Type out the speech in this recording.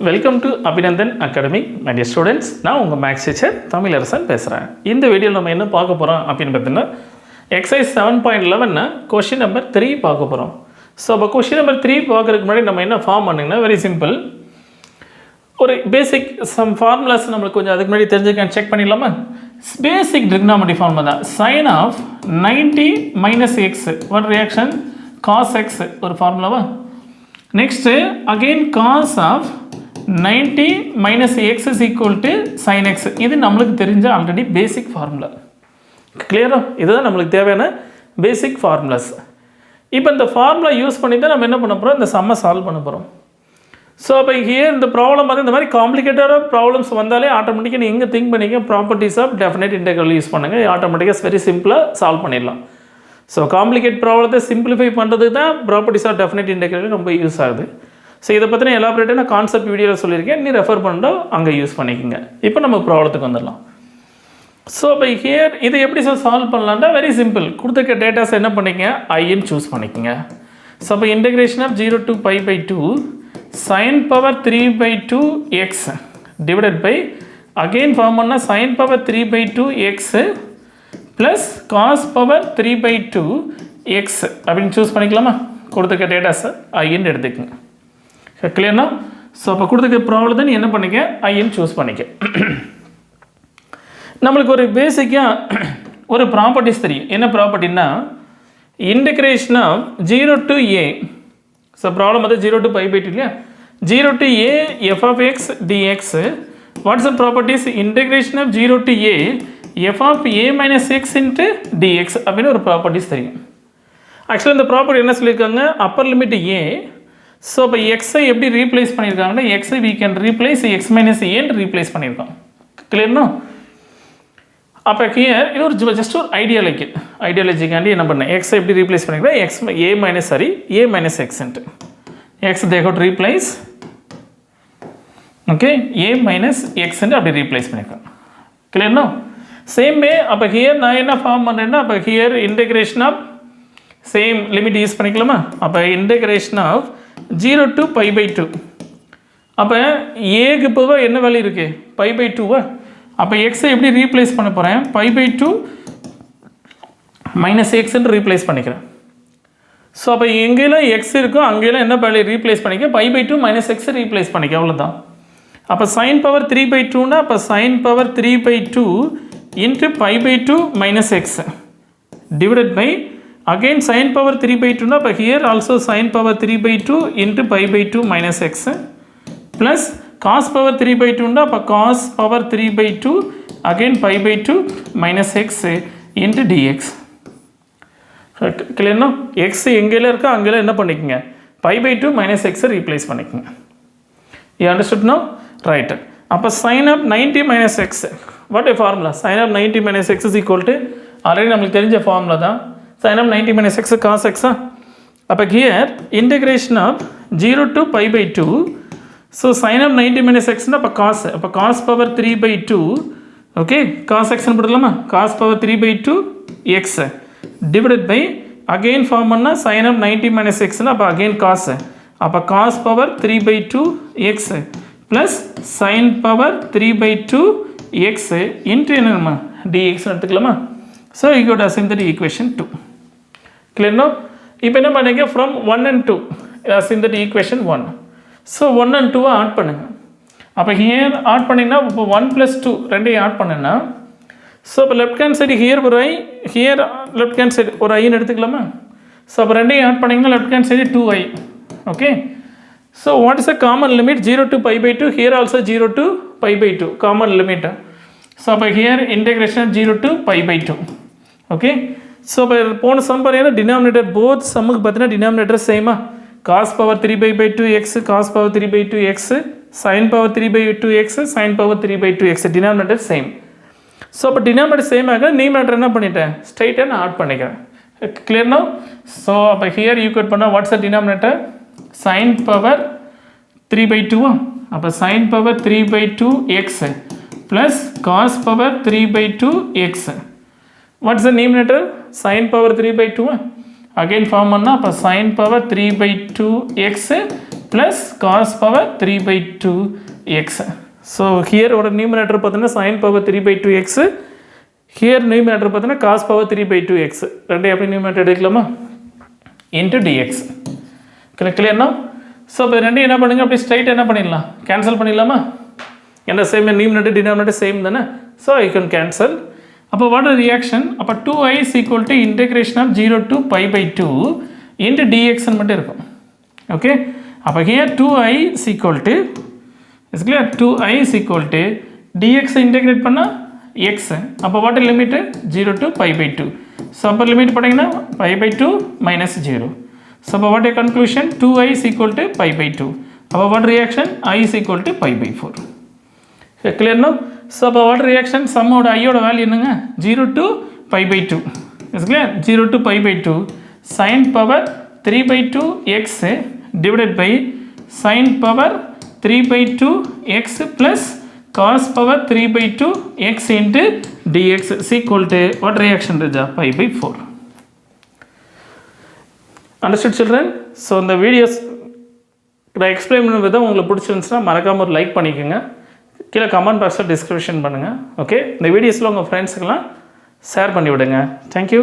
Welcome to Abhinandan academy my dear students. நான் உங்கள் maths teacher Tamilarasan பேசுகிறேன். இந்த வீடியோவில் நம்ம என்ன பார்க்க போகிறோம் அப்படின்னு பார்த்தீங்கன்னா எக்ஸசைஸ் 7.11 கொஷின் நம்பர் 3 பார்க்க போகிறோம். ஸோ அப்போ கொஷின் நம்பர் 3 பார்க்குறதுக்கு முன்னாடி நம்ம என்ன ஃபார்ம் பண்ணிங்கன்னா வெரி சிம்பிள். ஒரு பேசிக் சம் ஃபார்முலாஸ் நம்மளுக்கு கொஞ்சம் அதுக்கு முன்னாடி தெரிஞ்சுக்க செக் பண்ணிடலாமா? பேசிக் ட்ரிக்னாமெட்ரி ஃபார்முலா தான். Sin of 90 minus x one reaction cos x ஒரு ஃபார்முலாவா. Next again cos of 90 minus x is equal to sin x. இது நம்மளுக்கு தெரிஞ்ச ஆல்ரெடி பேசிக் ஃபார்முலா. கிளியரா? இதுதான் நம்மளுக்கு தேவையான பேசிக் ஃபார்முலாஸ். இப்போ இந்த ஃபார்முலா யூஸ் பண்ணி தான் நம்ம என்ன பண்ண போகிறோம், இந்த சம்மை சால்வ் பண்ண போகிறோம். ஸோ அப்போ ஹியர் இந்த ப்ராப்ளம் பார்த்து இந்த மாதிரி காம்ப்ளிகேட்டடாக ப்ராப்ளம்ஸ் வந்தாலே ஆட்டோமேட்டிக்காக நீங்கள் எங்கே திங்க் பண்ணிக்க properties of definite integral use பண்ணுங்கள். ஆட்டோமேட்டிக்காக வெரி சிம்பிளாக சால்வ் பண்ணிடலாம். ஸோ காம்ப்ளிகேட் ப்ராப்ளத்தை சிம்பிளிஃபை பண்ணுறதுக்கு தான் ப்ராப்பர்ட்டிஸ் ஆஃப் டெஃபினைட் இன்டெக்ரல் ரொம்ப யூஸ் ஆகுது. ஸோ இதை பற்றின எலாபரேட்டாக நான் கான்செப்ட் வீடியோவில் சொல்லியிருக்கேன், நீ ரெஃபர் பண்ணால் அங்கே யூஸ் பண்ணிக்கோங்க. இப்போ நம்ம ப்ராப்ளத்துக்கு வந்துடலாம். ஸோ இப்போ ஹியர் இதை எப்படி சால்வ் பண்ணலாம்னா வெரி சிம்பிள். கொடுத்துருக்க டேட்டாஸ் என்ன பண்ணிக்கங்க, ஐன்னு சூஸ் பண்ணிக்கோங்க. ஸோ அப்போ integration of 0 to π/2 sin power 3/2 x divided by again form பண்ணால் sin power 3/2 x plus cos power 3/2 x அப்படின்னு சூஸ் பண்ணிக்கலாமா? கொடுத்துருக்க டேட்டாஸை ஐன்னு எடுத்துக்கோங்க. கிளியர்னா? ஸோ அப்போ கொடுத்துக்க ப்ராப்ளத்தை நீ என்ன பண்ணிக்க, ஐன்னு சூஸ் பண்ணிக்க. நம்மளுக்கு ஒரு பேசிக்காக ஒரு ப்ராப்பர்ட்டிஸ் தெரியும். என்ன ப்ராப்பர்ட்டின்னா integration of 0 to a. So problem வந்து 0 to π/2 இல்லையா? 0 to a f of x dx. What's the properties? Integration of 0 to a f of a minus x into dx அப்படின்னு ஒரு ப்ராப்பர்ட்டிஸ் தெரியும். ஆக்சுவலாக இந்த ப்ராப்பர்ட்டி என்ன சொல்லியிருக்காங்க, அப்பர் லிமிட் a. ஸோ இப்போ எக்ஸை எப்படி ரீப்ளேஸ் பண்ணியிருக்காங்கன்னா எக்ஸை we can replace x minus a replace பண்ணியிருக்கோம். கிளியர்னா? அப்போ ஹியர் இது ஒரு ஜஸ்ட் ஒரு ஐடியாலஜிக்காண்டி என்ன பண்ணேன், எக்ஸை எப்படி ரீப்ளேஸ் பண்ணியிருக்கேன், எக்ஸ் a minus எக்ஸ்ன்ட்டு எக்ஸ் தே கோட் ரீப்ளேஸ் ஓகே a minus எக்ஸ்ன்ட்டு அப்படி ரீப்ளேஸ் பண்ணியிருக்கேன். கிளியர்னா? சேம் வே அப்போ ஹியர் நான் என்ன ஃபார்ம் பண்ணுறேன்னா அப்போ here integration of same limit use பண்ணிக்கலாமா? அப்போ இன்டெகிரேஷன் ஆஃப் 0 to π/2. அப்போ ஏக்கு பொதுவாக என்ன வேல்யூ இருக்குது, π/2வா? அப்போ எக்ஸை எப்படி ரீப்ளேஸ் பண்ண போகிறேன், π/2 மைனஸ் எக்ஸ்ன்னு ரீப்ளேஸ் பண்ணிக்கிறேன். ஸோ அப்போ எங்கேயெல்லாம் எக்ஸ் இருக்கோ அங்கேயெல்லாம் என்ன வேல்யூ ரீப்ளேஸ் பண்ணிக்க, π/2 மைனஸ் எக்ஸை ரீப்ளேஸ் பண்ணிக்க, அவ்வளோதான். அப்போ சைன் பவர் 3/2னா அப்போ sign power 3/2 into π/2 minus x divided by again sin power 3/2 na appo here also sin power 3/2 into π/2 minus x plus cos power 3/2 na appo cos power 3/2 again π/2 minus x into dx. clear no? x எங்கேல இருக்கா அங்கேல என்ன பண்ணிக்கங்க, π/2 minus x replace பண்ணிக்கங்க. you understood now? right. அப்போ sin of 90 minus x what a formula, sin of 90 minus x is equal to already நம்மளுக்கு தெரிஞ்ச formula தான் sin of 90 minus x cos x. அப்போ here integration of 0 to π/2. so sin of 90 minus x na அப்போ cos power 3/2 okay cos x னு போடலாமா, cos power 3/2 x divided by again form பண்ணா sin of 90 minus x na அப்போ again cos. அப்போ cos power 3/2 x plus sin power 3/2 x into என்னமா dx எடுத்துக்கலாமா. so you got to assume that equation 2. clear no? இப்போ என்ன பண்ணுங்க, from 1 and 2 assume that equation 1. so 1 and 2 add பண்ணுங்க. அப்போ here add பண்ணிங்கன்னா இப்போ 1 + 2 ரெண்டையும் ஆட் பண்ணுன்னா ஸோ இப்போ லெஃப்ட் ஹேண்ட் சைடு ஹியர் ஒரு I, here left hand side ஒரு ஐன்னு எடுத்துக்கலாமா? ஸோ அப்போ ரெண்டையும் ஆட் பண்ணிங்கன்னா left hand side 2i. Okay. So what is a common limit, 0 to π/2, here also 0 to π/2 common limit. So அப்போ here integration 0 to π/2. Okay. So இப்போ போன சம் பார்த்தீங்கன்னா டினாமினேட்டர் போத் சம்முக்கு பார்த்தீங்கன்னா டினாமினேட்டர் சேமா, cos power 3/2 x cos power 3/2 x sine power 3/2 x sine power 3/2 x denominator same. So அப்போ denominator same ஆக numerator என்ன பண்ணிட்டேன், ஸ்ட்ரைட்டாக நான் ஆட் பண்ணிக்கிறேன். கிளியர்னா? ஸோ அப்போ ஹியர் ஈக்குவேட் பண்ணால் what's a denominator, sine power 3/2 அப்போ sign power 3/2 x plus cos power 3/2 x. what's the numerator, sin power 3/2 again form பண்ணா அப்போ sin power 3/2 x plus cos power 3 by 2x. So here ஒரு numerator பார்த்தீங்கன்னா sin power 3 by 2x, here numerator பார்த்தீங்கன்னா cos power 3 by 2x. ரெண்டே எப்படி numerator எடுக்கலாமா? into dx. clear now? So இப்போ ரெண்டையும் என்ன பண்ணுங்க, அப்படி ஸ்ட்ரைட் என்ன பண்ணிடலாம், கேன்சல் பண்ணிடலாமா? ஏன்னா சேம் numerator denominator சேம் தானே, so you can cancel. அப்போ what is reaction? அப்போ 2i is equal to integration of 0 to pi by 2 into dx மட்டும் இருக்கும். okay, அப்போ here 2i is equal to, is clear, 2i is equal to dx integrate பண்ணா x. அப்போ what is limit? 0 to pi by 2. so அப்போ limit போட்டிங்கன்னா pi by 2 minus 0. so அப்போ what is conclusion? 2i is equal to pi by 2. அப்போ what reaction? I is equal to pi by 4. clear now? so அப்போ what reaction? sum ஓட I ஓட value என்னங்க? 0 to pi by 2. is clear? 0 to pi by 2 sin power 3 by 2 x divided by sin power 3 by 2 x plus cos power 3 by 2 x into dx is equal to what reaction? pi by 4. Understood children? so இந்த videos நான் explain பண்ண விதம் உங்களுக்கு பிடிச்சிருந்துச்சுன்னா மறக்காமல் ஒரு like பண்ணிக்கோங்க, கீழே கமெண்ட் பாக்ஸில் டிஸ்கிரிப்ஷன் பண்ணுங்கள். ஓகே, இந்த வீடியோஸில் உங்கள் ஃப்ரெண்ட்ஸுக்கெல்லாம் ஷேர் பண்ணி விடுங்க. தேங்க்யூ.